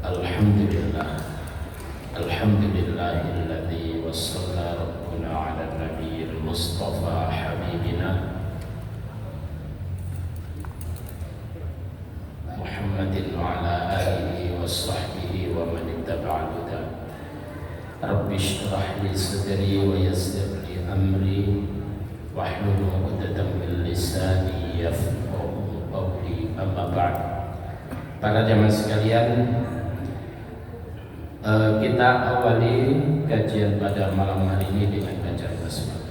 Alhamdulillah, alhamdulillahilladzi wassala rabbuna ala nabiyil mustafa habibina Muhammadin wa ala alihi wa sahbihi wa man ittaba'a huda. Rabbi shrah li sadri wa yassir li amri wahlul 'uqdatam min lisani yafqahu qawli. Amma ba'd. Para jamaah sekalian, kita awali kajian pada malam hari ini dengan bacaan basmalah.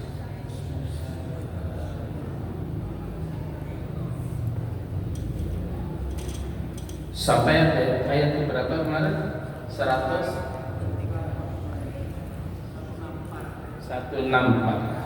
Sampai ayat berapa kemarin? 164.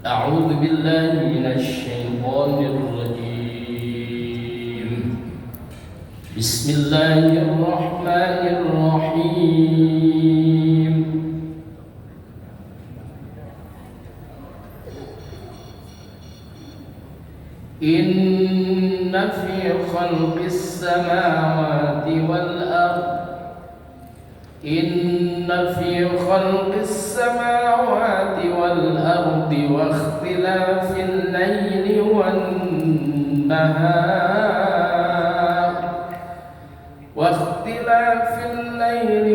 أعوذ بالله من الشيطان الرجيم. بسم الله الرحمن الرحيم. إن في خلق السماوات والأرض إن في خلق السماوات والأرض واختلاف الليل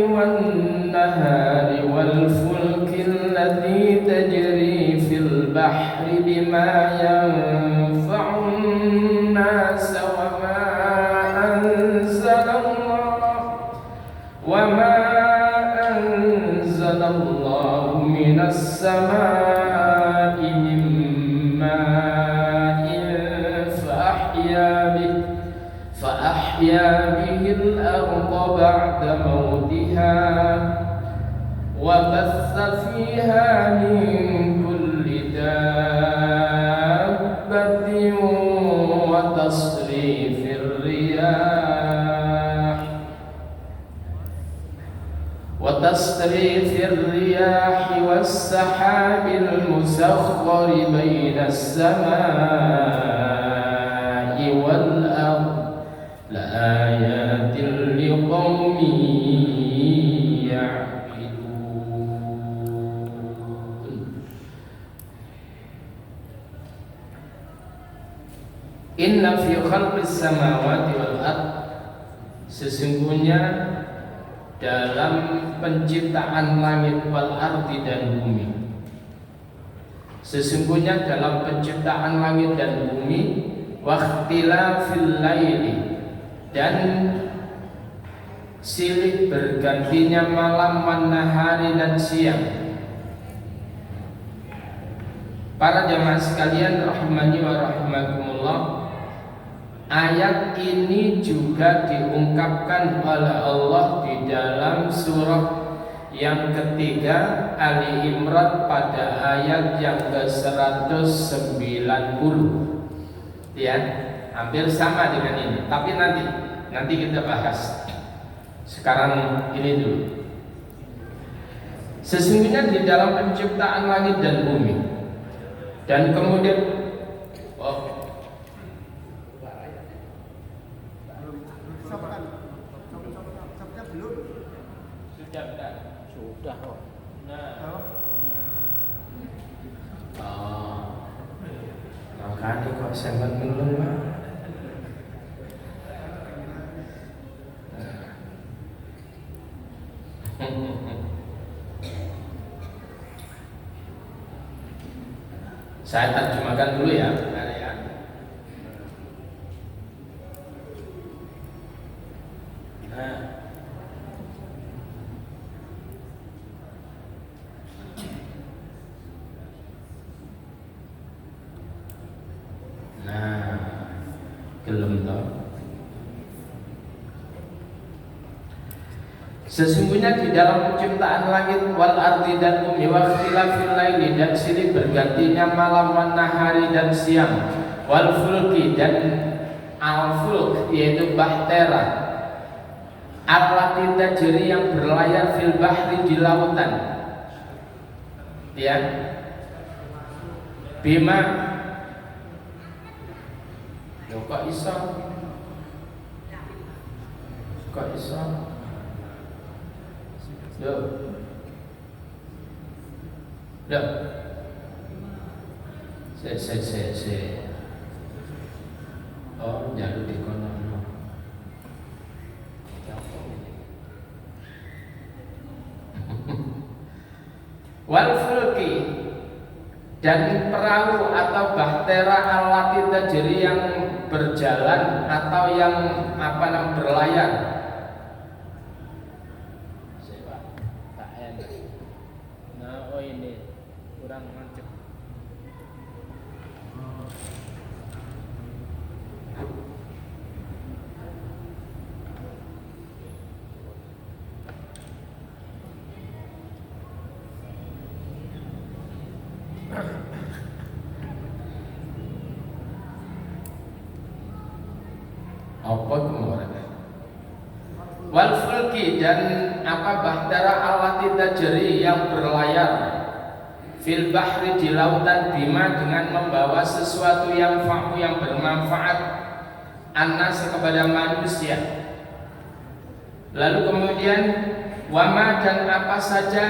والنهار والفلك التي تجري في البحر بما ينفع الناس وما أنزل الله من السماء من ماء فأحيا به الأرض بعد موتها وبث فيها من كل دابة وتصريف الرياح والسحاب المسخر بين السماء والأرض لآيات لقوم يعقلون. Inna fi khalqis samawati wal ard, sesungguhnya dalam penciptaan langit wal ardi dan bumi, sesungguhnya dalam penciptaan langit dan bumi, wakhtilafil laili, dan silih bergantinya malam wan nahari dan siang. Para jamaah sekalian rahimani wa rahimakumullah, ayat ini juga diungkapkan oleh Allah di dalam surah yang ketiga Ali Imran pada ayat yang ke-190. Ya, hampir sama dengan ini, tapi nanti kita bahas. Sekarang ini dulu. Sesungguhnya di dalam penciptaan langit dan bumi, dan kemudian sudah kok. Nah, makanya kok sangat menurun. Saya terjemahkan dulu ya. Gelem toh. Sesungguhnya di dalam penciptaan langit wal ardi dan bumi wa ikhtilafil laili dan silih bergantinya malam wan nahari dan siang wal fulki dan al fulk yaitu bahtera allati tajri yang berlayar fil bahri di lautan ya bima kok iso Loh. Oh, jalur di kono. Wal fulki dan perahu atau bahtera allati tajri yang berjalan atau yang berlayar. Nah, oh ini kurang mantep. Apa kemarin? Wal fulki dan bahtera allati tajri yang berlayar fil bahri di lautan bima dengan membawa sesuatu yang bermanfaat annas kepada manusia. Lalu kemudian wama dan apa saja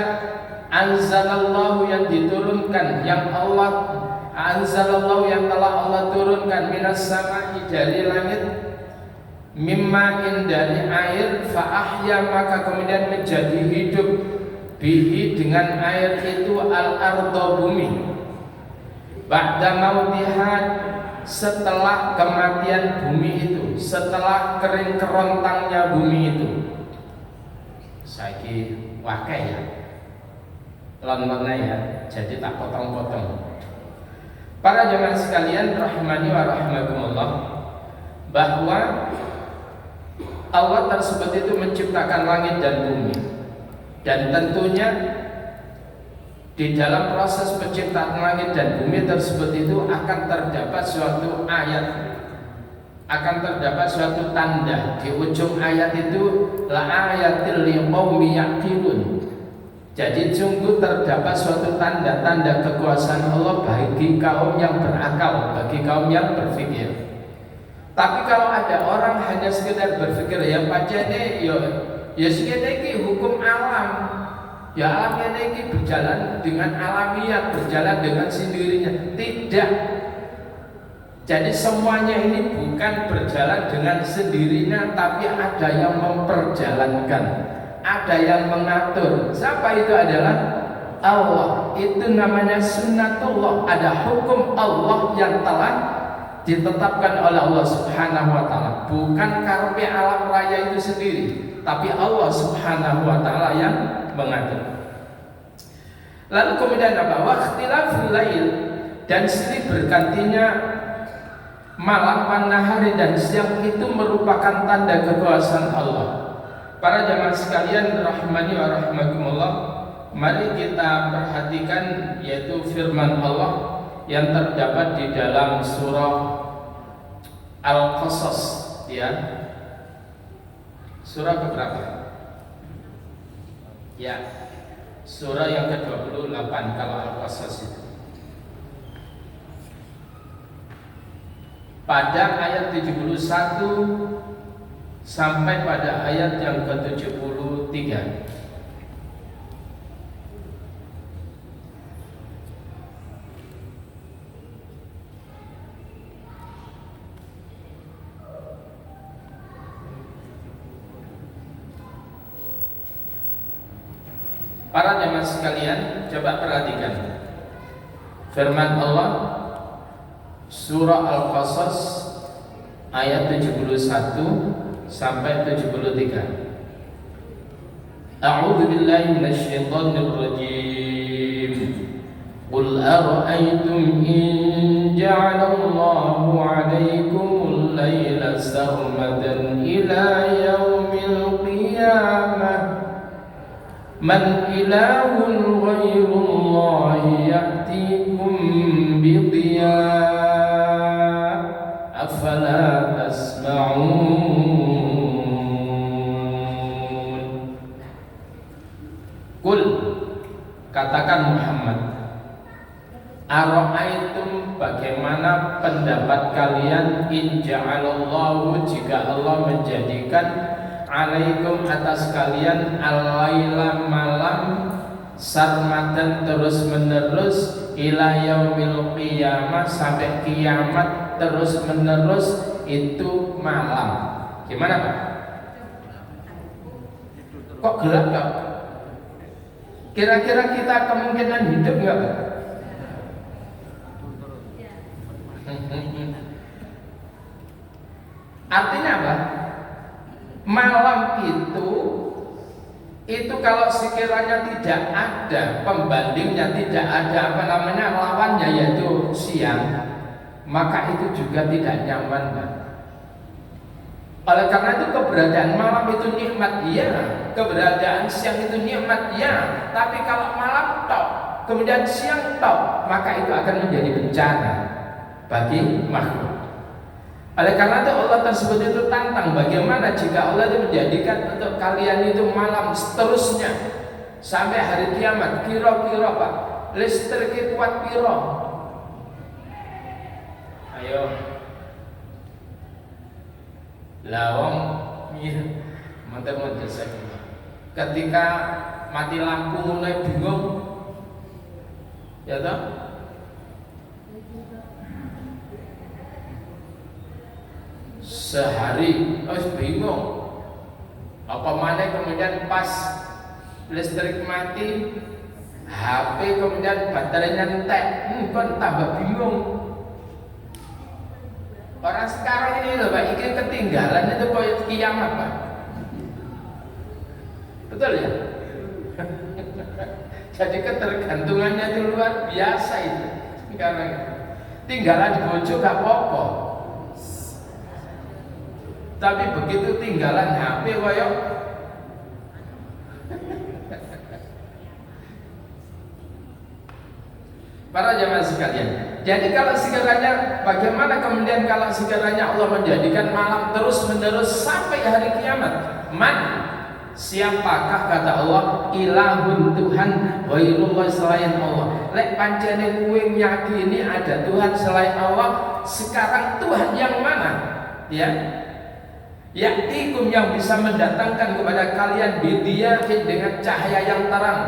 anzalallahu yang diturunkan yang Allah anzalallahu yang telah Allah turunkan minas sama'i dari langit mimma dari air fa ahya maka kemudian menjadi hidup bihi dengan air itu al ardo bumi ba'da mautiha setelah kematian bumi itu setelah kering kerontangnya bumi itu saiki wakai ya lon-lonnya ya jadi tak potong-potong. Para jemaah sekalian rahimani wa rahimakumullah, bahwa Allah tersebut itu menciptakan langit dan bumi, dan tentunya di dalam proses penciptaan langit dan bumi tersebut itu akan terdapat suatu ayat, akan terdapat suatu tanda. Di ujung ayat itu la ayatil liqaumi yaqilun. Jadi sungguh terdapat suatu tanda-tanda kekuasaan Allah bagi kaum yang berakal, bagi kaum yang berpikir. Tapi kalau ada orang hanya sekedar berpikir ya pacene ya sekedar ini hukum alam, ya alam ini berjalan dengan alamiah, berjalan dengan sendirinya. Tidak. Jadi semuanya ini bukan berjalan dengan sendirinya, tapi ada yang memperjalankan, ada yang mengatur. Siapa itu adalah Allah. Itu namanya sunnatullah. Ada hukum Allah yang telah ditetapkan oleh Allah Subhanahu wa taala, bukan karepe alam raya itu sendiri, tapi Allah Subhanahu wa taala yang mengatur. Lalu kemudian apa? Waqtilafil lail dan silih bergantinya malam wan nahari dan siang itu merupakan tanda kekuasaan Allah. Para jamaah sekalian rahimani wa rahimakumullah, mari kita perhatikan yaitu firman Allah yang terdapat di dalam surah Al-Qasas, ya. Surah keberapa? Ya, surah yang ke-28 kalau Al-Qasas itu. Pada ayat 71 sampai pada ayat yang ke-73. Para jamaah sekalian, coba perhatikan firman Allah surah Al-Qasas ayat 71 sampai 73. A'udzu billahi minasyaitonir rajim. Qul ara'aytum in ja'ala Allahu 'alaykumul laila sarmadan ila yaumil qiyamah man ilahun ghairullahi ya'tikum bidiya' afala tasma'un. Qul, katakan Muhammad, ara'aitum, bagaimana pendapat kalian, in ja'alallahu, jika Allah menjadikan alaikum, atas kalian, al-laila, malam, sarmadan, terus menerus, ila yaumil qiyamah, sampai kiamat, terus menerus itu malam. Gimana Pak? Kok gelap Pak? Kira-kira kita kemungkinan hidup nggak Pak? Artinya apa? Malam itu kalau sekiranya tidak ada pembandingnya, tidak ada lawannya yaitu siang, maka itu juga tidak nyaman kan? Oleh karena itu keberadaan malam itu nikmat, ya. Keberadaan siang itu nikmat, ya. Tapi kalau malam tok, kemudian siang tok, maka itu akan menjadi bencana bagi makhluk. Oleh karena itu Allah tersebut itu tantang, bagaimana jika Allah itu menjadikan untuk kalian itu malam seterusnya sampai hari kiamat. Kira-kira Pak, listrik kuat piro? Ayo, lawang mantan saya. Ketika mati lampu mulai bingung, ya toh? Sehari bingung. Apa mana kemudian pas listrik mati, HP kemudian baterainya entek, kan tambah bingung. Orang sekarang ini loh Pak, ini ketinggalan itu koyo kiamat Pak. Betul ya? Jadi ketergantungannya itu luar biasa itu. Karena tinggalan bojo gak apa-apa. Tapi begitu tinggalan HP koyo para jamaah sekalian. Jadi kalau sekiranya, bagaimana kemudian kalau sekiranya Allah menjadikan malam terus menerus sampai hari kiamat? Man, siapakah kata Allah, ilahun Tuhan ghairullah, selain Allah. Lek pancene kowe yakini ada Tuhan selain Allah, sekarang Tuhan yang mana? Ya, yaktikum, yang bisa mendatangkan kepada kalian bidiyahin, dengan cahaya yang terang.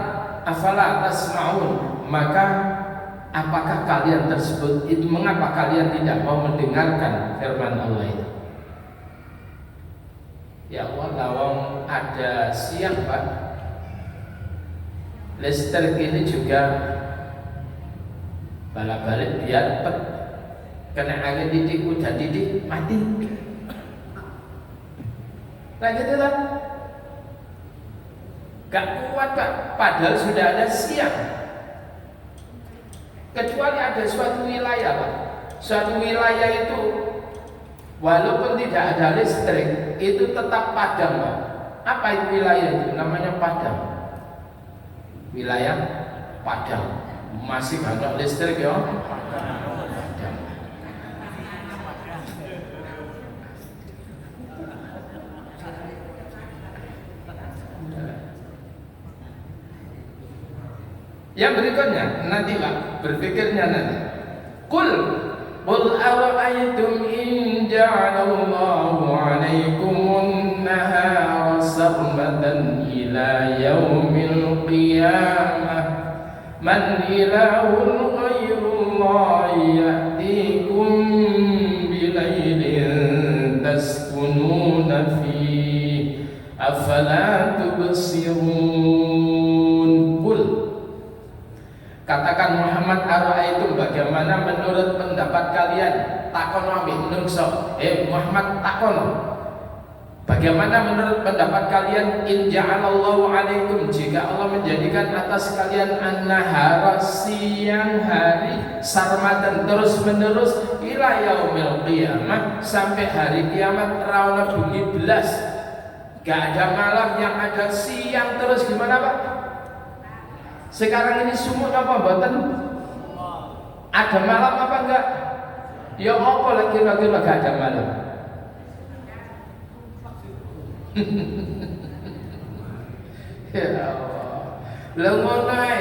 Afala tasma'un, maka apakah kalian tersebut itu, mengapa kalian tidak mau mendengarkan firman Allah itu? Ya Allah, lawang ada siang Pak, listrik ini juga balik-balik biar cepet, kena angin didik, udah didik mati. Nah gitu kan, gak kuat Pak, padahal sudah ada siang. Kecuali ada suatu wilayah Pak, suatu wilayah itu walaupun tidak ada listrik itu tetap padam Pak. Apa itu wilayah itu? Namanya padam. Wilayah padam, masih banyak listrik ya. Padam. Yang berikutnya nanti Pak, berpikirnya nanti. Qul ara'aytum in ja'alallahu 'alaykumun nahara sarmadan ila yaumil qiyamah man ilahun ghairullahi ya'tikum bilailin taskununa fihi afala tubsirun. Katakan Muhammad, ara'aitum, bagaimana menurut pendapat kalian? Takon ambil nungso. Muhammad takon. Bagaimana menurut pendapat kalian? In ja'alallahu alaikum, jika Allah menjadikan atas kalian an-nahara, siang hari, sarmadan, terus menerus ila yaumil qiyamah, sampai hari kiamat, rauna bumi belas, gak ada malam, yang ada siang terus. Gimana Pak? Sekarang ini sumut apa mboten? Ada malam apa enggak? Ya apa lagi kira-kira gak ada malam? Ya Allah. Lah ngono ae.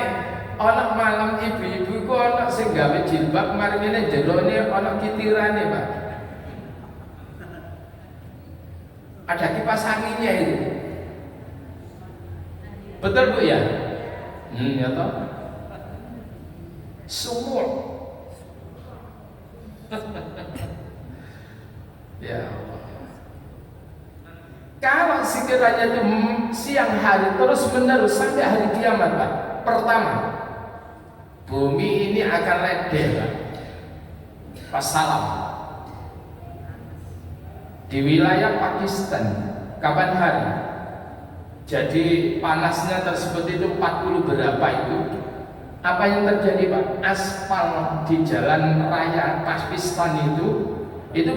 Ana malam ibu-ibu ku ana sing gawe jilbab maringene jerone ana kitirane, Pak. Ada kipas anginnya itu. Betul Bu ya? Ya toh. Sumur. Ya Allah. Kalau sekiranya itu siang hari terus menerus sampai hari kiamat, Pak. Pertama, bumi ini akan ledeh, Pak. Wassalam. Di wilayah Pakistan, kapan hari? Jadi panasnya tersebut itu 40 berapa itu? Apa yang terjadi, Pak? Aspal di jalan raya Pakistan itu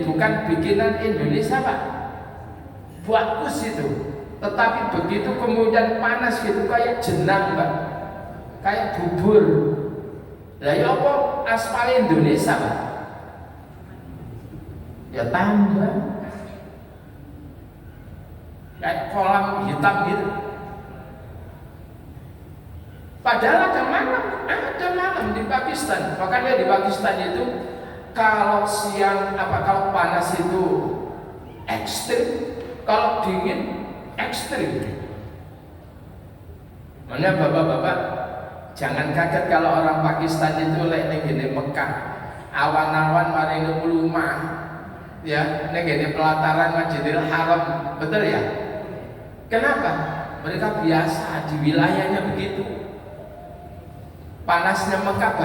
bukan bikinan Indonesia, Pak. Bagus itu. Tetapi begitu kemudian panas gitu kayak jenang, Pak. Kayak bubur. Lah ya apa aspal Indonesia, Pak? Ya tambah. Kayak kolam hitam gitu. Padahal ada malam di Pakistan. Makanya di Pakistan itu kalau siang kalau panas itu ekstrim, kalau dingin ekstrim. Makanya bapak-bapak jangan kaget kalau orang Pakistan itu lek ning Mekah, awan-awan mari lumah, ya ning pelataran Masjidil Haram, betul ya? Kenapa? Mereka biasa di wilayahnya begitu. Panasnya Mekah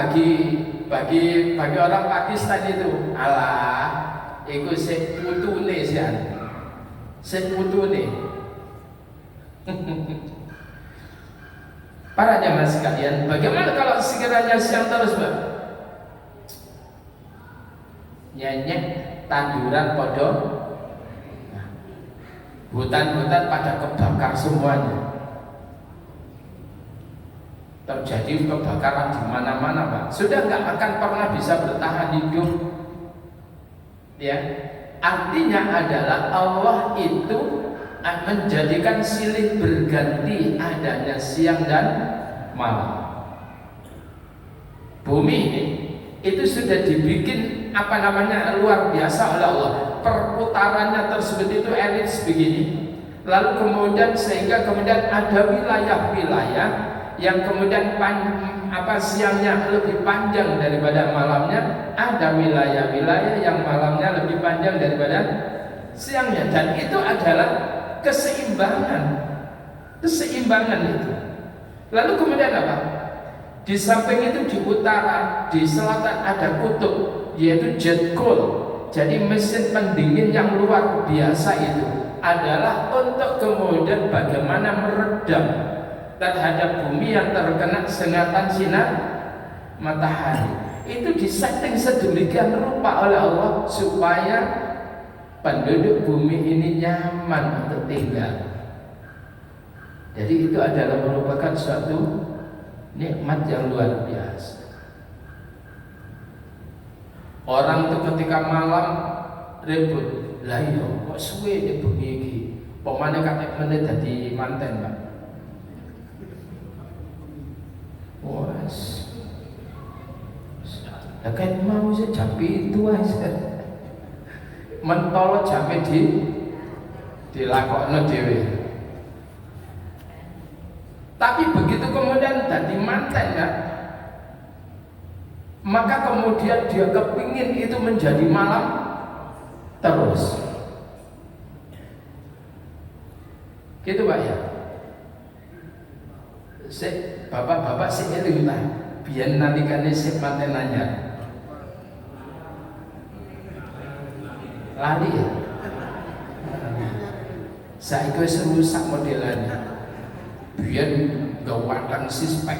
bagi orang Pakistan itu, alah, iku sing putune sian. Sing putune. Para jamaah sekalian, bagaimana kalau sekiranya siang terus, Pak? Nyenyek tanduran podok, hutan-hutan pada kebakar semuanya. Terjadi kebakaran di mana-mana, Pak. Sudah nggak akan pernah bisa bertahan hidup. Ya, artinya adalah Allah itu menjadikan silih berganti adanya siang dan malam. Bumi ini itu sudah dibikin luar biasa oleh Allah. Perputarannya tersebut itu elips begini. Lalu kemudian sehingga kemudian ada wilayah-wilayah yang kemudian siangnya lebih panjang daripada malamnya, ada wilayah-wilayah yang malamnya lebih panjang daripada siangnya, dan itu adalah keseimbangan itu. Lalu kemudian apa? Di samping itu di utara, di selatan ada kutub, yaitu jet cool. Jadi mesin pendingin yang luar biasa itu adalah untuk kemudian bagaimana meredam terhadap bumi yang terkena sengatan sinar matahari. Itu disetting sedemikian rupa oleh Allah supaya penduduk bumi ini nyaman untuk tinggal. Jadi itu adalah merupakan suatu nikmat yang luar biasa. Orang itu ketika malam ribut, lah iya kok suwe di bumi iki. Pemane katek meneh dadi manten, Pak. Wes. Lah kan mau sih jam 7 ae. Mentolo jame dilakokno dhewe. Tapi begitu kemudian dadi manten, kan? Maka kemudian dia kepingin itu menjadi malam terus. Gitu, Pak ya. Bapak-bapak sing eling ta. biyen nalikane sik manten anyar. Lali ya. Saiki wis rusak modelane. Biyen gawatan sispek.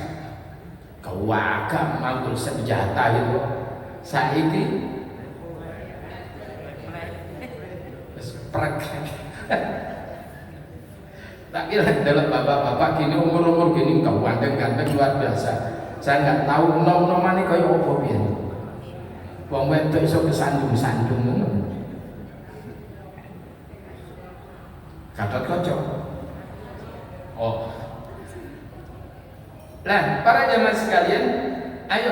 Kewagam manggul senjata itu. Saiki wis prek. Tak kira dalam bapak-bapak gini umur-umur gini ganteng-ganteng luar biasa. Saya nggak tahu nom-nomane kaya apa piye. Wong wedok iso kesandung-sandung ngono. Gatot kaca. Oh. Nah, para jamaah sekalian, ayo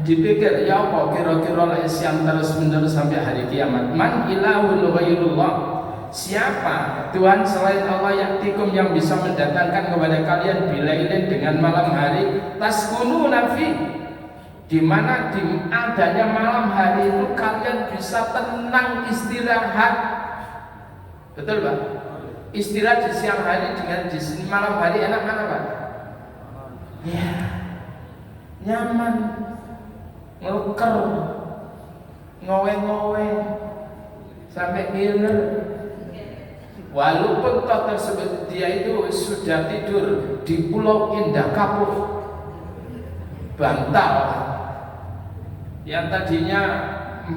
dipikir ya apa kira-kira yang terus-menerus sampai hari kiamat. Man ilahun ghairullah. Siapa Tuhan selain Allah yaktikum yang bisa mendatangkan kepada kalian bilailin dengan malam hari taskunu nafi, di mana di adanya malam hari itu kalian bisa tenang istirahat. Betul Pak? Istirahat di siang hari dengan di malam hari enak mana Pak? Ya, nyaman, ngeluker, ngowe-ngowe sampai ngiler. Walaupun toh tersebut dia itu sudah tidur di Pulau Indah Kapuk, bantal, yang tadinya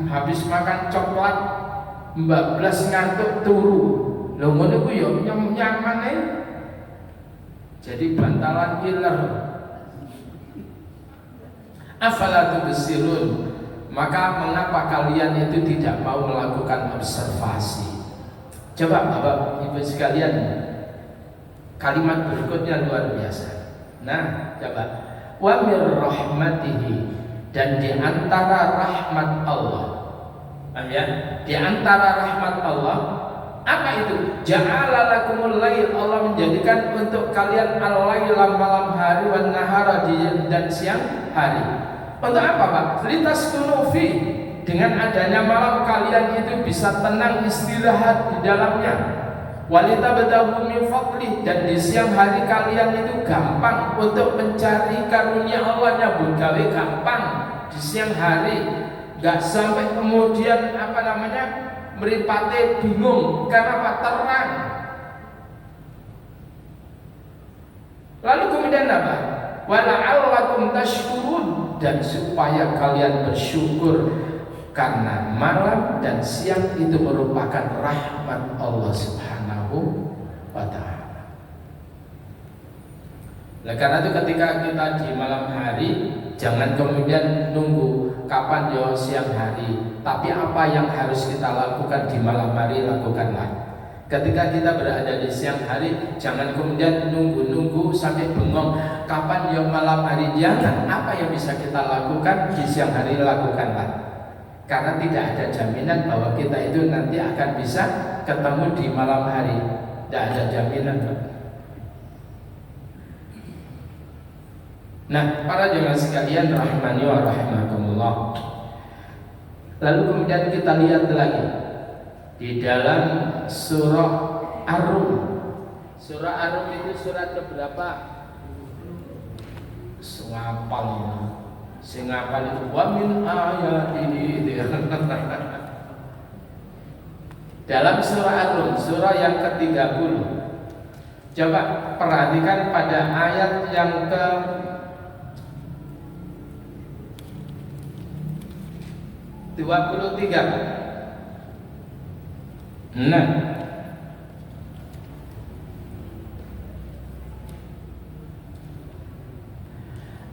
habis makan coklat, Mbak Blas ngantuk turu, lho ngono ku yo nyaman jadi bantalan iler. Afala tubsirun, maka mengapa kalian itu tidak mau melakukan observasi? Coba Bapak Ibu sekalian, kalimat berikutnya luar biasa. Nah, coba wa mir rahmatihi, dan di antara rahmat Allah. Ya, di antara rahmat Allah apa itu? Ja'ala lakumul lail, Allah menjadikan untuk kalian al-laila malam hari wan nahara dan siang hari. Untuk apa Pak? Litaskunu fi, dengan adanya malam kalian itu bisa tenang istirahat di dalamnya. Walitabtahu min fadlih, dan di siang hari kalian itu gampang untuk mencari karunia Allah, nyambut gawe gampang di siang hari, enggak sampai kemudian mripate bingung karena apa? Terang. Lalu kemudian apa? Wala'allakum tashkurun, dan supaya kalian bersyukur karena malam dan siang itu merupakan rahmat Allah Subhanahu wa ta'ala. Nah, karena itu ketika kita di malam hari, jangan kemudian nunggu kapan yo siang hari, tapi apa yang harus kita lakukan di malam hari, lakukanlah. Ketika kita berada di siang hari, jangan kemudian nunggu sampai bengong kapan yo malam hari. Jangan, apa yang bisa kita lakukan di siang hari, lakukanlah. Karena tidak ada jaminan bahwa kita itu nanti akan bisa ketemu di malam hari. Tidak ada jaminan. Nah, para jemaah sekalian rahimani wa rahimakumullah. Lalu kemudian kita lihat lagi di dalam surah Ar-Rum. Surah Ar-Rum itu surat keberapa? Sengapal ya. Singapal itu wa min ayatihi. Dalam surah Ar-Rum, surah yang ke-30. Coba perhatikan pada ayat yang ke 23. Nah,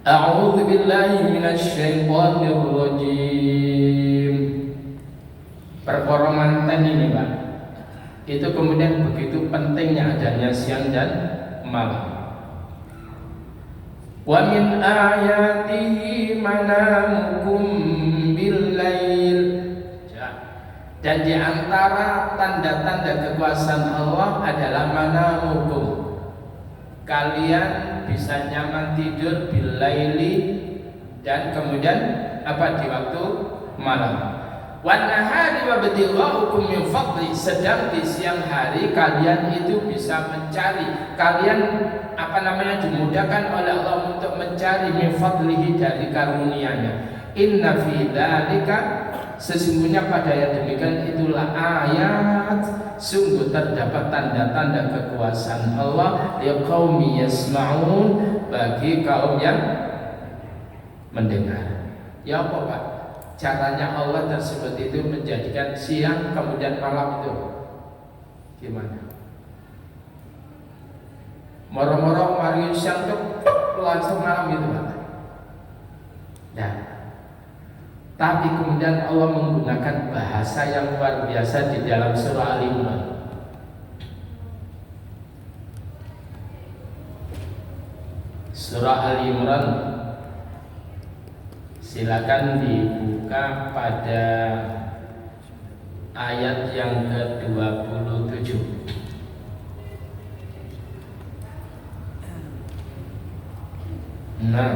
A'udzu billahi minasy syaithanir rajim. Perkara manten ini Pak, itu kemudian begitu pentingnya adanya siang dan malam. Wa min ayatihi manamukum bil-lail, dan di antara tanda-tanda kekuasaan Allah adalah manamukum, kalian bisa nyaman tidur bil-laili, dan kemudian apa di waktu malam. Wan nahari wabtigha'ukum min fadli, sedang di siang hari kalian itu bisa mencari, kalian dimudahkan oleh Allah untuk mencari min fadlihi, dari karunia-Nya. Inna fi dzalika, sesungguhnya pada yang demikian itulah ayat, sungguh terdapat tanda-tanda kekuasaan Allah liqaumi yasma'un, bagi kaum yang mendengar. Ya apa Pak? Caranya Allah tersebut itu menjadikan siang kemudian malam itu gimana? Moro-moro mari siang tuh langsung malam gitu Pak. Ya. Tapi kemudian Allah menggunakan bahasa yang luar biasa di dalam surah Al-Imran. Surah Al-Imran, silakan dibuka pada ayat yang ke-27. Nah,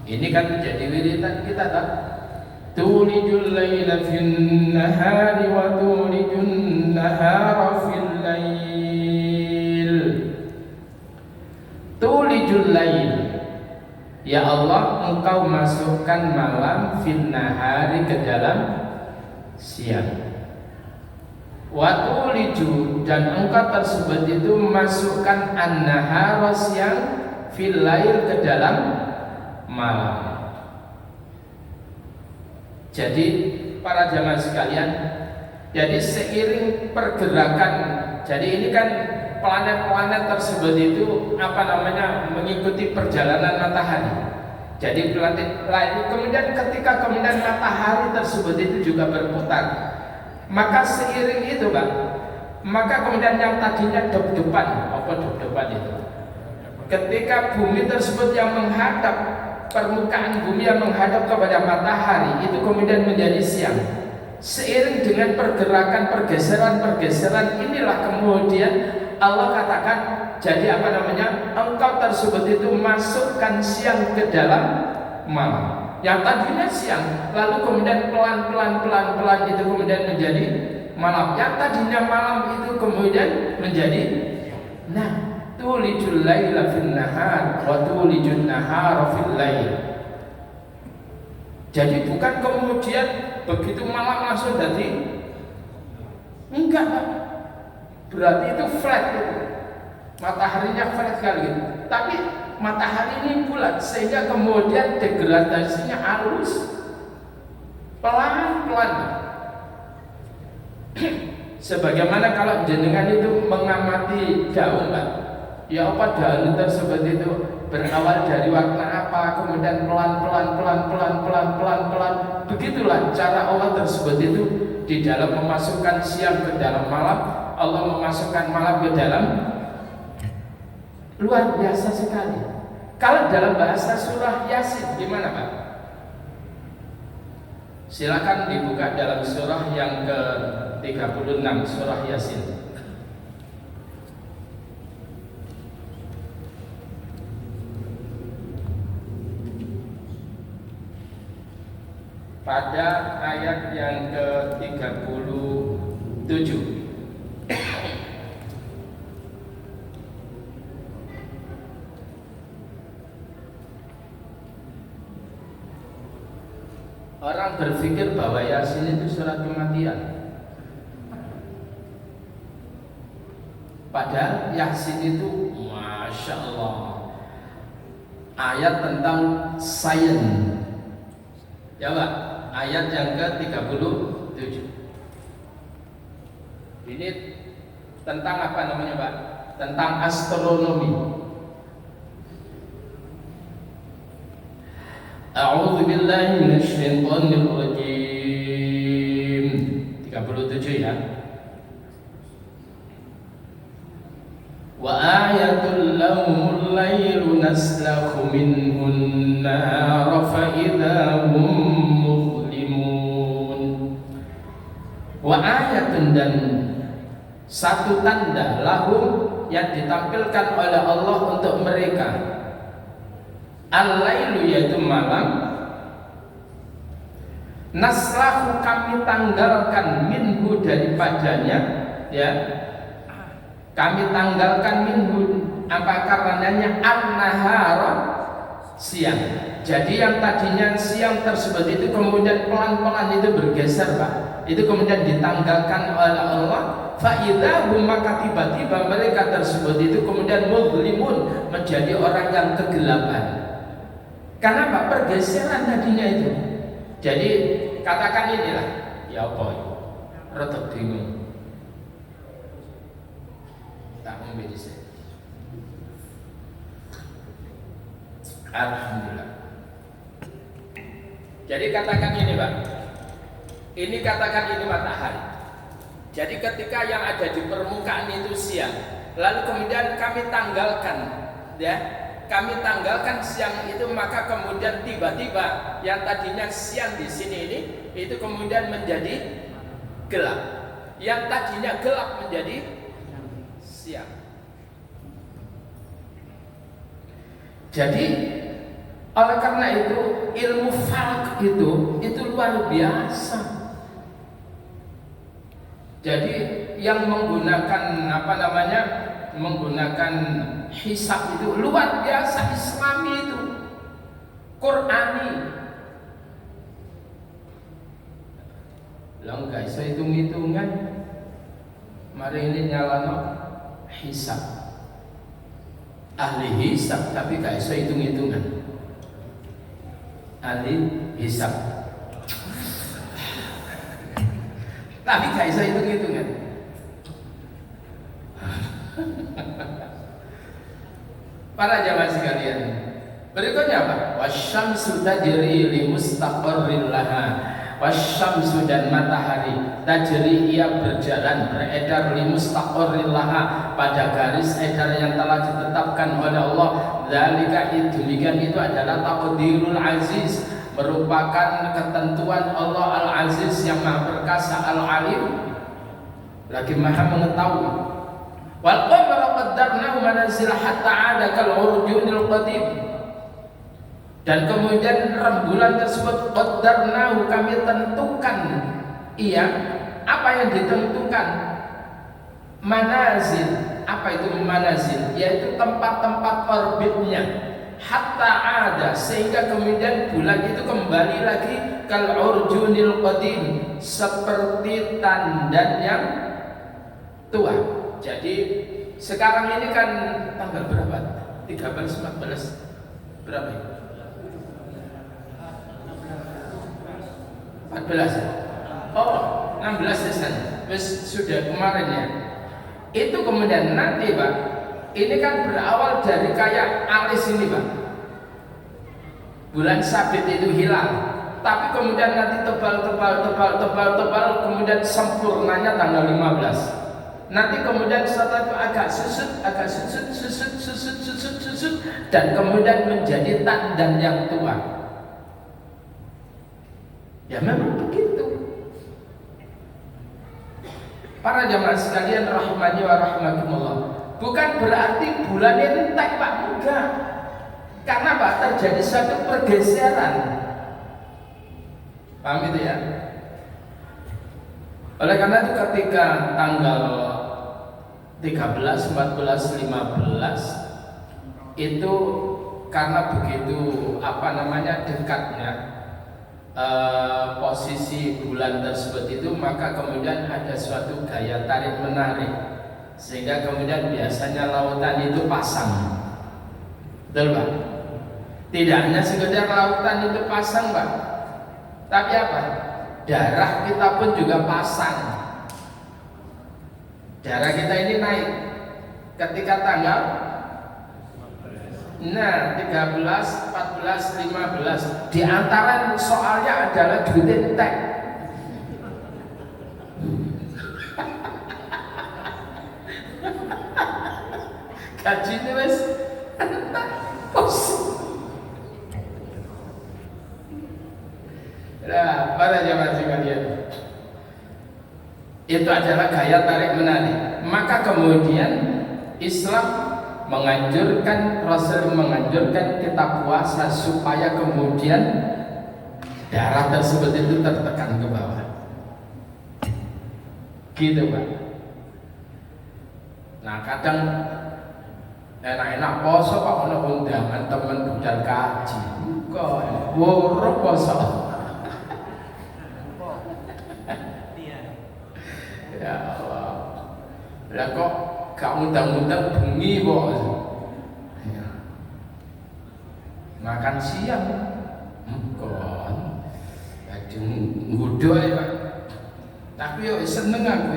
ini kan menjadi wiridan kita tak? Tulijul laila fin nahari wa tulijun nahara fil lail. Tulijul lail, ya Allah, Engkau masukkan malam fin nahari, ke dalam siang. Wa tuliju, dan Engkau tersebut itu masukkan an-nahara, siang, fil lail, ke dalam malam. Jadi para jamaah sekalian, jadi seiring pergerakan, jadi ini kan planet-planet tersebut itu mengikuti perjalanan matahari. Jadi planet lain, kemudian ketika matahari tersebut itu juga berputar, maka seiring itu Pak, maka kemudian yang tadinya dep-depan, apa dep-depan itu? Ketika bumi tersebut yang menghadap, permukaan bumi yang menghadap kepada matahari itu kemudian menjadi siang. Seiring dengan pergeseran inilah kemudian Allah katakan, jadi Engkau tersebut itu masukkan siang ke dalam malam. Yang tadinya siang, lalu kemudian pelan itu kemudian menjadi malam. Yang tadinya malam itu kemudian menjadi, nah, tulijul laila fin nahar wa tulijun nahara fil lail. Jadi bukan kemudian begitu malam langsung jadi, enggak Pak. Berarti itu flat gitu. Mataharinya flat sekali gitu. Tapi matahari ini bulat, sehingga kemudian degradasinya halus, pelan-pelan. Sebagaimana kalau jenengan itu mengamati daun Pak, ya apa daun tersebut itu berawal dari warna apa, kemudian pelan-pelan, begitulah cara Allah tersebut itu di dalam memasukkan siang ke dalam malam. Allah memasukkan malam ke dalam, luar biasa sekali. Kalau dalam bahasa surah Yasin gimana Pak? Silakan dibuka dalam surah yang ke-36, surah Yasin. Pada ayat yang ke-37. Orang berpikir bahwa Yasin itu surat kematian, padahal Yasin itu, Masya Allah, ayat tentang sains. Ya Pak, ayat yang ke-37. Ini tentang apa namanya Pak? Tentang astronomi. A'udzu billahi minasyaitonir rajim. 37 ya. Wa ayatul lahumul lailu naslakhu minhun nahara fa idza hum muzlimun. Wa ayatun, dan satu tanda lahum yang ditampilkan oleh Allah untuk mereka. Al-lailu yaitu malam, naslahu kami tanggalkan minhu daripadanya, ya. Kami tanggalkan minhu apa karenanya an-nahara siang. Jadi yang tadinya siang tersebut itu kemudian pelan-pelan itu bergeser, Pak. Itu kemudian ditanggalkan oleh Allah. Fa idza hum, maka tiba-tiba mereka tersebut itu kemudian mudlimun, menjadi orang yang kegelapan. Karena Pak pergeseran tadinya itu. Jadi katakan inilah, ya apa? Rotok bingung. Tak mau bisa. Alhamdulillah. Jadi katakan ini, Pak. Ini katakan ini matahari. Jadi ketika yang ada di permukaan itu siang, lalu kemudian kami tanggalkan, ya, kami tanggalkan siang itu, maka kemudian tiba-tiba yang tadinya siang di sini ini itu kemudian menjadi gelap. Yang tadinya gelap menjadi siang. Jadi oleh karena itu ilmu falak itu luar biasa. Jadi yang menggunakan menggunakan hisab itu luar biasa, Islami itu, Qurani. Lah enggak bisa hitung-hitungan. Mari ini nyalano hisab. Ahli hisab tapi gak bisa hitung-hitungan. Ahli hisab tapi gak bisa hitung-hitungan. Para jamaah sekalian, berikutnya apa? Wasyamsu tajri li mustaqarrin laha. Wasyamsu, dan matahari, tajri ia berjalan, beredar, li mustaqarrin laha, pada garis edar yang telah ditetapkan oleh Allah. Dzalika, demikian itu adalah taqdirul aziz, merupakan ketentuan Allah Al-Aziz yang Maha Perkasa, Al-Alim, lagi Maha Mengetahui. Wal qamara qaddarnahu manazil hatta 'ada kal urjunil qadim. Dan kemudian rembulan tersebut qaddarnahu, kami tentukan ia, apa yang ditentukan? Manazil. Apa itu manazil? Yaitu tempat-tempat orbitnya. Hatta ada, sehingga kemudian bulan itu kembali lagi kal urjunil qadim, seperti tandan yang tua. Jadi sekarang ini kan tanggal berapa? 13, 14 berapa ya? 14. Oh, 16 Desember. Sudah kemarin ya. Itu kemudian nanti, Pak, ini kan berawal dari kayak alis ini, Pak. Bulan sabit itu hilang, tapi kemudian nanti tebal, kemudian sempurnanya tanggal 15. Nanti kemudian setelah itu agak susut, dan kemudian menjadi tandan yang tua. Ya memang begitu. Para jamaah sekalian rahimani wa rahimakumullah. Bukan berarti bulannya entek, Pak, enggak. Karena Pak, terjadi suatu pergeseran. Paham itu ya? Oleh karena itu ketika tanggal 13, 14, 15 itu karena begitu dekatnya posisi bulan tersebut itu, maka kemudian ada suatu gaya tarik menarik, sehingga kemudian biasanya lautan itu pasang. Betul, Pak? Tidak hanya sekedar lautan itu pasang, Pak, tapi apa? Darah kita pun juga pasang. Darah kita ini naik ketika tanggal 13, 14, 15. Di antara soalnya adalah duit entek. Gaji ini wes entek. Nah, para jamaah sekalian, itu adalah gaya tarik menarik. Maka kemudian Islam Rasul menganjurkan kita puasa supaya kemudian darah tersebut itu tertekan ke bawah. Gitu Pak. Nah kadang enak-enak poso Pak, ono undangan temen budal kaji kok woro poso. Ya Allah, lah kok gak undang-undang bengi kok ya. Makan siang kok kadang nggodho ya Pak, tapi yo seneng aku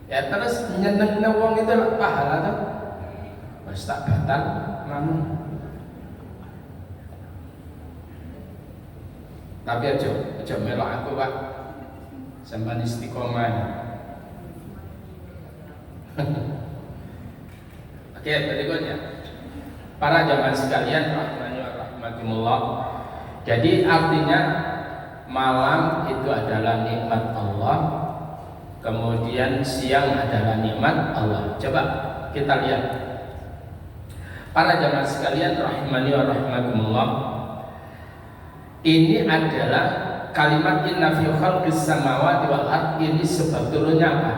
ya terus nyenengnya wong itu lah pahala tuh wis tak batal manut. Tapi aja melok aku Pak, sampeyan istiqomah. Oke, berikutnya para jamaah sekalian rahimakumullah. Jadi artinya malam itu adalah nikmat Allah, kemudian siang adalah nikmat Allah. Coba kita lihat para jamaah sekalian rahimani wa rahimakumullah. Ini adalah kalimat inna fi khalqis samawati wal ard, ini sebab turunnya apa?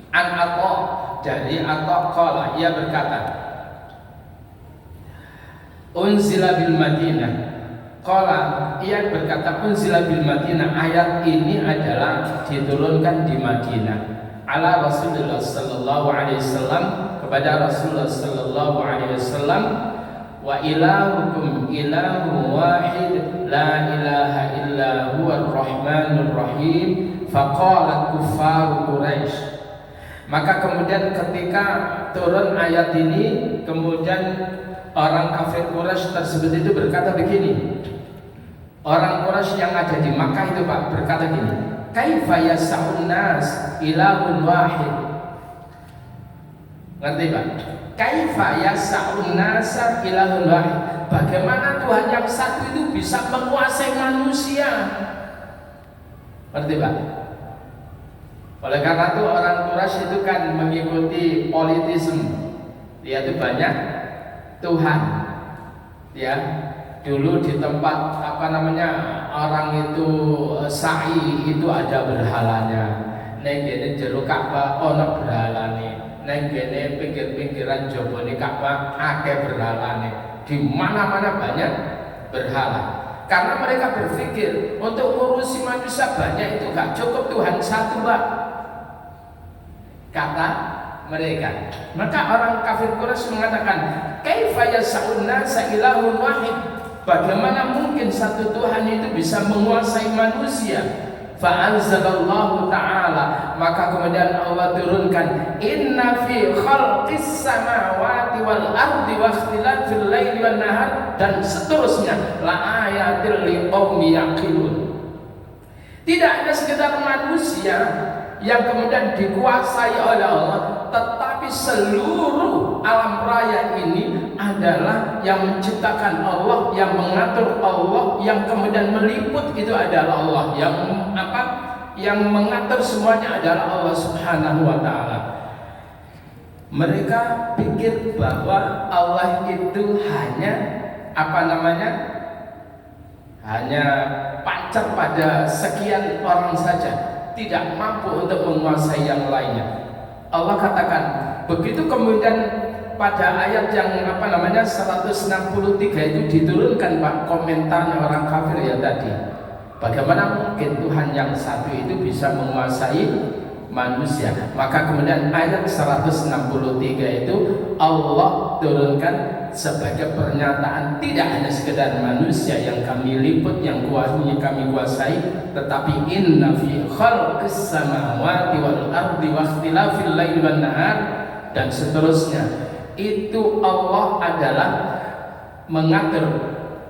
An Atha, dari Atha qala, ia berkata unzila bil Madinah. Qala, ia berkata unzila bil Madinah, ayat ini adalah diturunkan di Madinah ala Rasulullah sallallahu alaihi wasallam, kepada Rasulullah sallallahu alaihi wasallam. Wa ilahukum ilahu wahid la ilaha illa huwa ar-rahmanur rahim faqalat kuffar Quraisy. Maka kemudian ketika turun ayat ini, kemudian orang kafir Quraisy tersebut itu berkata begini. Orang Quraisy yang ada di Makkah itu Pak berkata gini, kaifa yas'un nas ilahun wahid. Ngerti Pak? Kaifa yas'un nasa ilahun wahid. Bagaimana Tuhan yang satu itu bisa menguasai manusia? Ngerti Pak? Oleh karena itu orang Quraisy itu kan mengikuti politisme. Dia itu banyak Tuhan. Ya, dulu di tempat orang itu sa'i itu ada berhalanya. Neng kene jero Ka'bah ono berhalane. Neng kene pinggir-pinggiran jobone Ka'bah akeh berhalane. Di mana-mana banyak berhala. Karena mereka berpikir untuk ngurusi manusia banyak itu gak cukup Tuhan satu Pak, kata mereka. Maka orang kafir Quraisy mengatakan, kaifa yas'un nasa ilahun wahid. Bagaimana mungkin satu Tuhan itu bisa menguasai manusia? Fa'anzalallahu ta'ala, maka kemudian Allah turunkan inna fi khalqis samawati wal ardi wa ikhtilafil laili wan nahar, dan seterusnya la ayatil liqaumi yaqilun. Tidak hanya sekedar manusia yang kemudian dikuasai oleh Allah, tetapi seluruh alam raya ini adalah yang menciptakan Allah, yang mengatur Allah, yang kemudian meliput itu adalah Allah, yang mengatur semuanya adalah Allah Subhanahu wa taala. Mereka pikir bahwa Allah itu hanya hanya pacar pada sekian orang saja, tidak mampu untuk menguasai yang lainnya. Allah katakan begitu. Kemudian pada ayat yang 163 itu diturunkan Pak, komentarnya orang kafir ya tadi. Bagaimana mungkin Tuhan yang satu itu bisa menguasai manusia? Maka kemudian ayat 163 itu Allah turunkan sebagai pernyataan, tidak hanya sekedar manusia yang kami liput, yang kami kuasai, tetapi inna fi khalqis samawati wal ardi wa ikhtilafil laili wan nahar, dan seterusnya. Itu Allah adalah mengatur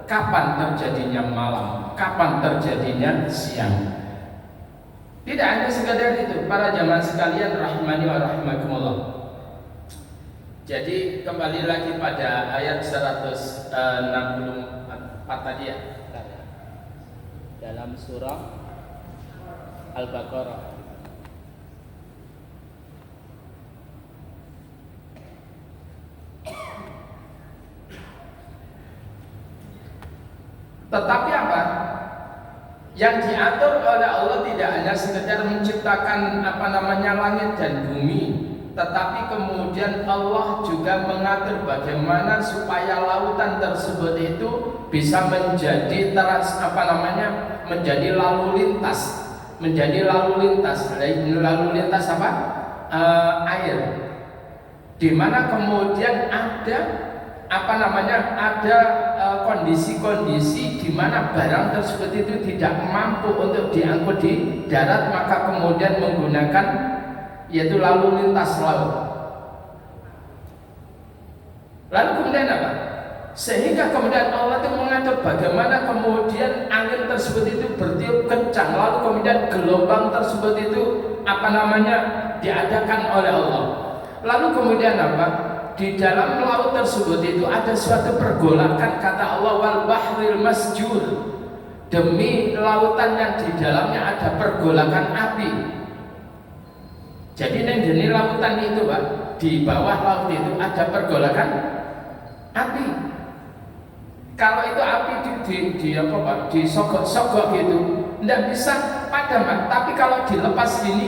kapan terjadinya malam, kapan terjadinya siang. Tidak hanya sekadar itu, para jamaah sekalian rahimani wa rahimakumullah. Jadi kembali lagi pada ayat 164 tadi ya, dalam surah Al-Baqarah. Tetapi apa? Yang diatur oleh Allah tidak hanya sekedar menciptakan langit dan bumi, tetapi kemudian Allah juga mengatur bagaimana supaya lautan tersebut itu bisa menjadi menjadi lalu lintas, apa? Air. Di mana kemudian ada kondisi-kondisi di mana barang tersebut itu tidak mampu untuk diangkut di darat, maka kemudian menggunakan yaitu lalu lintas laut. Lalu kemudian apa? Sehingga kemudian Allah itu mengatur bagaimana kemudian angin tersebut itu bertiup kencang, lalu kemudian gelombang tersebut itu diadakan oleh Allah. Lalu kemudian apa? Di dalam laut tersebut itu ada suatu pergolakan, kata Allah, wal bahril masjur, demi lautan yang di dalamnya ada pergolakan api. Jadi di lautan itu, Pak, di bawah laut itu ada pergolakan api. Kalau itu api disogok-sogok gitu, tidak bisa padam, Pak. Tapi kalau dilepas gini,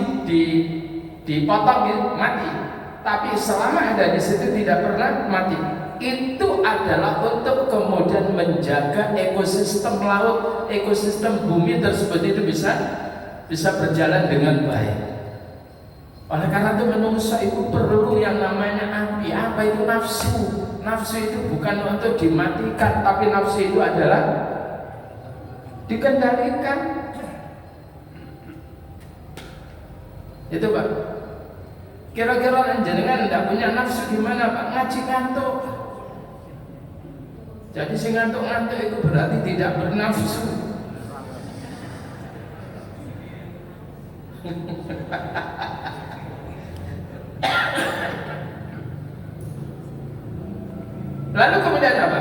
dipotong gitu, mati. Tapi selama ada di situ tidak pernah mati. Itu adalah untuk kemudian menjaga ekosistem laut, ekosistem bumi tersebut itu bisa berjalan dengan baik. Oleh karena itu manusia itu perlu yang namanya api. Apa itu nafsu? Nafsu itu bukan untuk dimatikan, tapi nafsu itu adalah dikendalikan. Itu, Pak. Kira-kira jenengan tidak punya nafsu gimana, Pak? Ngaji ngantuk. Jadi si ngantuk-ngantuk itu berarti tidak bernafsu. Lalu kemudian apa?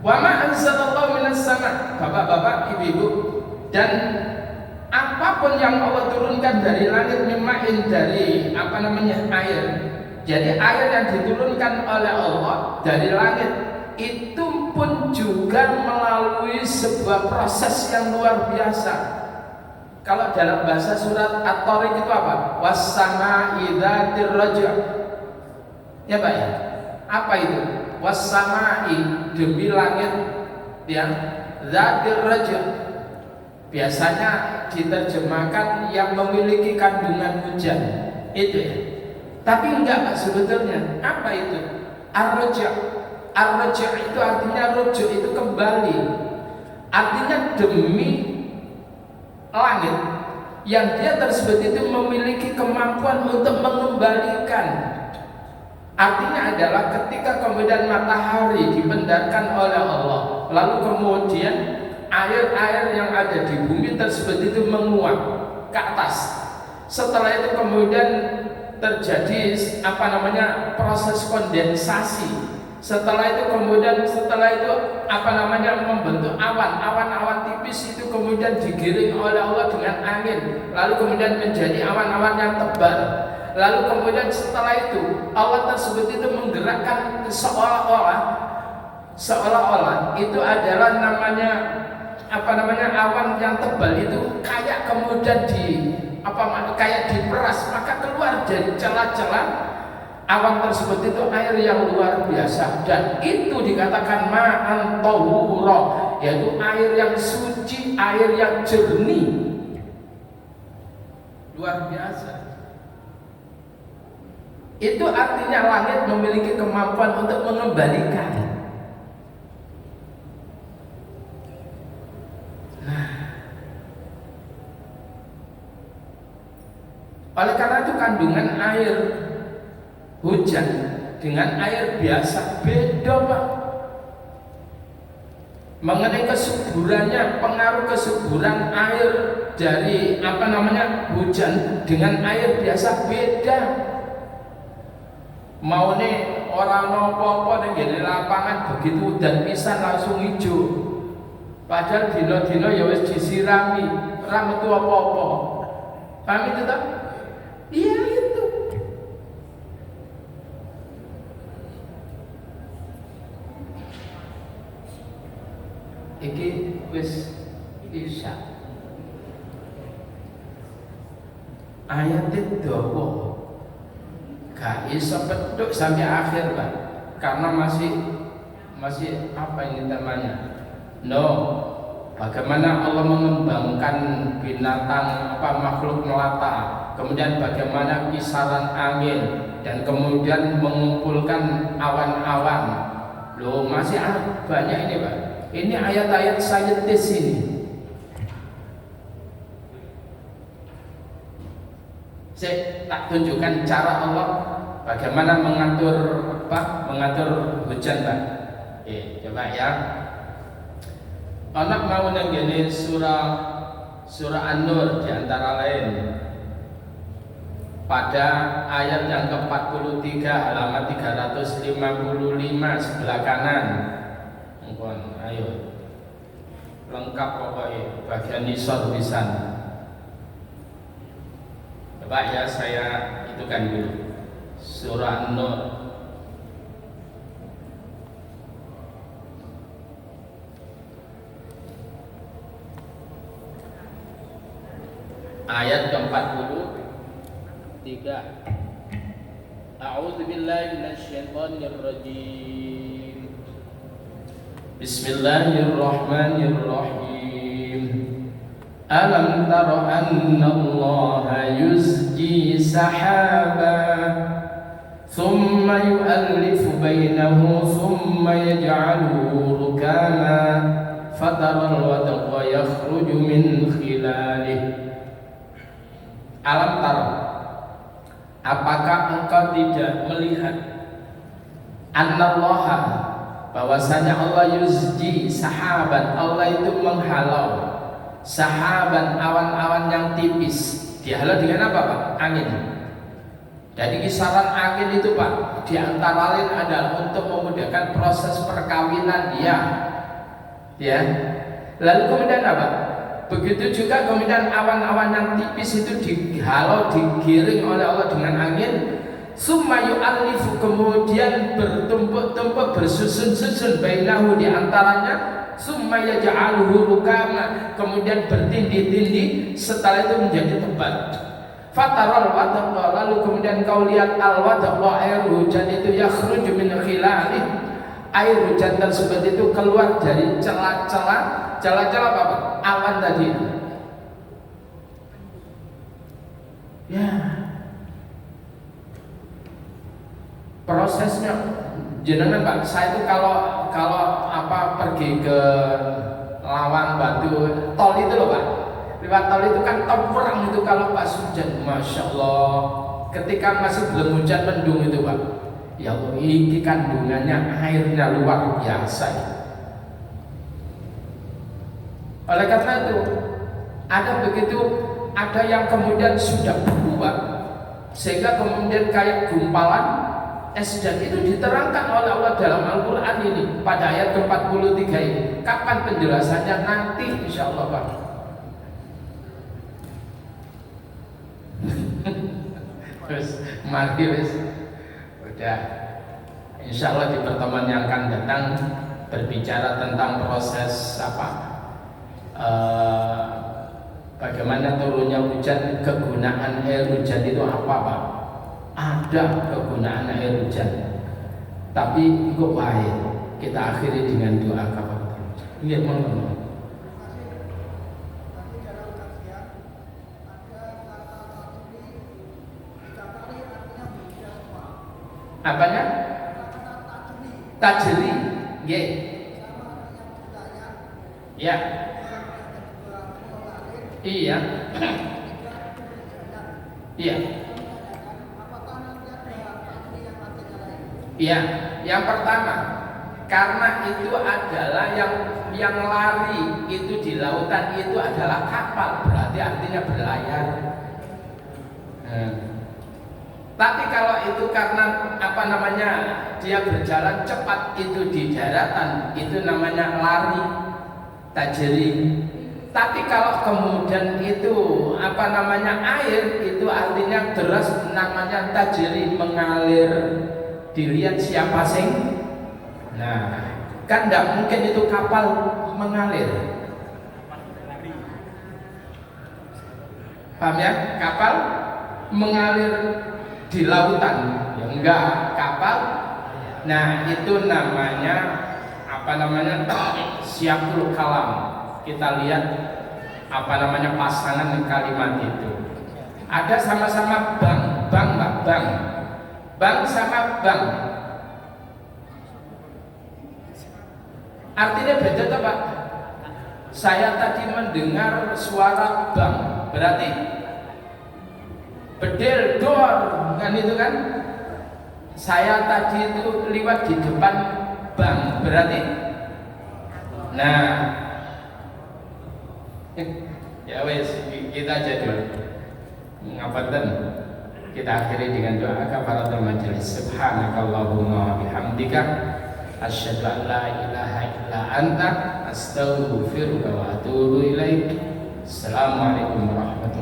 Wa ma anzalallahu minas sama', bapak-bapak, ibu-ibu, dan apapun yang Allah turunkan dari langit, mimain, dari air. Jadi air yang diturunkan oleh Allah dari langit itu pun juga melalui sebuah proses yang luar biasa. Kalau dalam bahasa surat At-Tariq itu apa? Was-sama'i dzatir raja'. Ya, Pak ya? Apa itu? Was-sama'i, demi langit yang dzatir raja'. Biasanya diterjemahkan yang memiliki kandungan hujan, itu ya. Tapi enggak, Pak, sebetulnya. Apa itu? Ar-raja'. Ar-raja' itu artinya rujuk, itu kembali. Artinya demi langit yang dia tersebut itu memiliki kemampuan untuk mengembalikan. Artinya adalah ketika kemudian matahari dipendarkan oleh Allah, lalu kemudian air-air yang ada di bumi tersebut itu menguap ke atas. Setelah itu kemudian terjadi proses kondensasi. Setelah itu membentuk awan tipis itu kemudian digiring oleh Allah dengan angin, lalu kemudian menjadi awan-awan yang tebal. Lalu kemudian setelah itu Allah tersebut itu menggerakkan seolah-olah itu adalah awan yang tebal itu kayak kemudian kayak diperas, maka keluar dari celah-celah awan tersebut itu air yang luar biasa, dan itu dikatakan ma'an tahura, yaitu air yang suci, air yang jernih, luar biasa. Itu artinya langit memiliki kemampuan untuk mengembalikan. Oleh karena itu kandungan air hujan dengan air biasa beda, Pak. Mengenai kesuburannya, pengaruh kesuburan air dari hujan dengan air biasa beda. Mau nih orang nopo-nopo ning lapangan begitu udan pisan langsung hijau. Padahal dino-dino ya wis disirami, ora metu apa-apa. Paham itu tak? Iya itu. iki wis isya. Ayat itu dawa. Gak iso petuk sampai akhir, Pak. Karena masih apa ini namanya? No. Bagaimana Allah mengembangkan binatang makhluk melata, kemudian bagaimana kisaran angin, dan kemudian mengumpulkan awan-awan. Loh, masih banyak ini, Pak. Ini ayat-ayat saintis ini. Saya tak tunjukkan cara Allah bagaimana mengatur hujan, Pak. Coba ya. Anak mau nenggene surah An-Nur di antara lain pada ayat yang ke-43 halaman 355 sebelah kanan. Ayo. Lengkap pokoknya bagian nisor pisan. Coba ya saya itukan dulu. Surah An-Nur ayat ke-43. A'udzu billahi minasyaitonir rajim. Bismillahirrahmanirrahim. Alam tara anna Allah yuzji sahaba thumma yu'allifu bainahu thumma yaj'aluhu rukama fatara al-wadqa yakhruju min khilalihi. Alam tara, apakah engkau tidak melihat annallaha, bahwasanya Allah yuzji sahaban, Allah itu menghalau sahaban, awan-awan yang tipis. Dihalau dengan apa, Pak? Angin. Jadi kisaran angin itu, Pak, di antara lain adalah untuk memudahkan proses perkawinan dia. Ya. Lalu kemudian apa? Begitu juga kemudian awan-awan yang tipis itu dihalau, digiring oleh Allah dengan angin. Summa yu'allifu, kemudian bertumpuk-tumpuk, bersusun-susun bainahu di antaranya. Summa yaj'aluhu rukama, kemudian bertindih-tindih, setelah itu menjadi tebal. Fataral wadqa, lalu kemudian kau lihat al-wadqa, air hujan itu yakhruju min khilalih, air hujan tersebut itu keluar dari celah-celah apa? Awan tadi. Ya. Prosesnya jenengan, Pak, saya itu kalau pergi ke Lawang Batu tol itu loh, Pak. Lewat tol itu kan temperang itu kalau pas hujan, Masya Allah. Ketika masih belum hujan mendung itu, Pak. Ya Allah, ini kandungannya airnya luar biasa ya. Oleh karena itu ada yang kemudian sudah berubah sehingga kemudian kayak gumpalan es, dan itu diterangkan oleh Allah dalam Al-Quran ini pada ayat ke-43 ini. Kapan penjelasannya? Nanti insya Allah, Pak. Terus mari udah insya Allah di pertemuan yang akan datang berbicara tentang proses bagaimana turunnya hujan, kegunaan air hujan itu apa, Pak? Ada kegunaan air hujan, tapi kok baik. Kita akhiri dengan doa kabar. Lihat teman-teman. Apanya? Tajri. Nggih. Ya. Iya. Iya. Iya, yang pertama, karena itu adalah yang lari itu di lautan itu adalah kapal, berarti artinya berlayar. Tapi kalau itu karena dia berjalan cepat itu di daratan, itu namanya lari, tajri. Tapi kalau kemudian itu air itu artinya deras, namanya tajri, mengalir. Dilihat siapa sing. Nah, kan tidak mungkin itu kapal mengalir. Paham ya? Kapal mengalir di lautan. Ya enggak, kapal. Nah, itu namanya apa namanya? Siapul kalam. Kita lihat apa namanya pasangan kalimat itu. Ada sama-sama bang, bang sama bang. Artinya beda tuh Pak. Saya tadi mendengar suara bang, berarti bedel dor, kan itu kan? Saya tadi itu lewat di depan bang, berarti. Nah, ya wes kita aja dulu. Ngapunten. Kita akhiri dengan doa kafaratul majelis. Subhanakallahumma wa bihamdika asyhadu an la ilaha illa anta astaghfiruka wa atubu ilaik. Assalamualaikum warahmatullahi wabarakatuh.